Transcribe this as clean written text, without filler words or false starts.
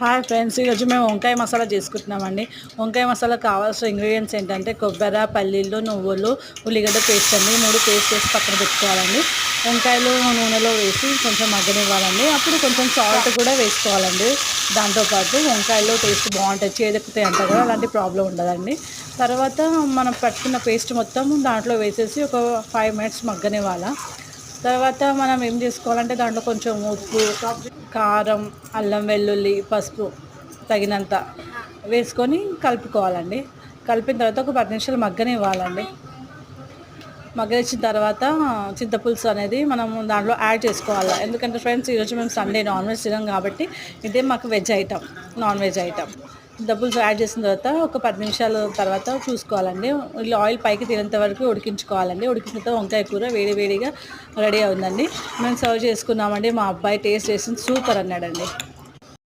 Hi friends, ఈరోజు మేము వంకాయ మసాలా చేసుకుంటున్నామండి. వంకాయ మసాలా కావాల్సిన ఇంగ్రీడియంట్స్ ఏంటంటే కొబ్బరి, పల్లీలు, నువ్వులు, ఉల్లిగడ్డ పేస్ట్ అండి. 3 పేస్ట్ వేసి పక్కన పెట్టుకోవాలండి. వంకాయలు నూనెలో వేసి కొంచెం మగ్గనివ్వాలండి. అప్పుడు కొంచెం సాల్ట్ కూడా వేసుకోవాలండి. దాంతోపాటు వంకాయలో టేస్ట్ బాగుంటుంది, చేదెక్కుతాయి అంటారు కదా, అలాంటి ప్రాబ్లం ఉండదండి. తర్వాత మనం పట్టుకున్న పేస్ట్ మొత్తం దాంట్లో వేసేసి ఒక 5 మినిట్స్ మగ్గనివ్వాలి. తర్వాత మనం ఏం చేసుకోవాలంటే దాంట్లో కొంచెం ఉప్పు, కారం, అల్లం వెల్లుల్లి, పసుపు తగినంత వేసుకొని కలుపుకోవాలండి. కలిపిన తర్వాత ఒక 10 నిమిషాలు మగ్గనివ్వాలండి. మగ్గనిచ్చిన తర్వాత చింతపులుసు అనేది మనం దాంట్లో యాడ్ చేసుకోవాలి. ఎందుకంటే ఫ్రెండ్స్, ఈరోజు మేము సండే నాన్ వెజ్ తినాం కాబట్టి ఇదే మాకు veg item, non veg item. చింతపులుసు యాడ్ చేసిన తర్వాత ఒక 10 నిమిషాల తర్వాత చూసుకోవాలండి. ఇలా ఆయిల్ పైకి తేలేంత వరకు ఉడికించుకోవాలండి. ఉడికిన తర్వాత వంకాయ కూర వేడి వేడిగా రెడీ అవుతుందండి. మేము సర్వ్ చేసుకున్నామండి. మా అబ్బాయి టేస్ట్ చేసి సూపర్ అన్నాడండి.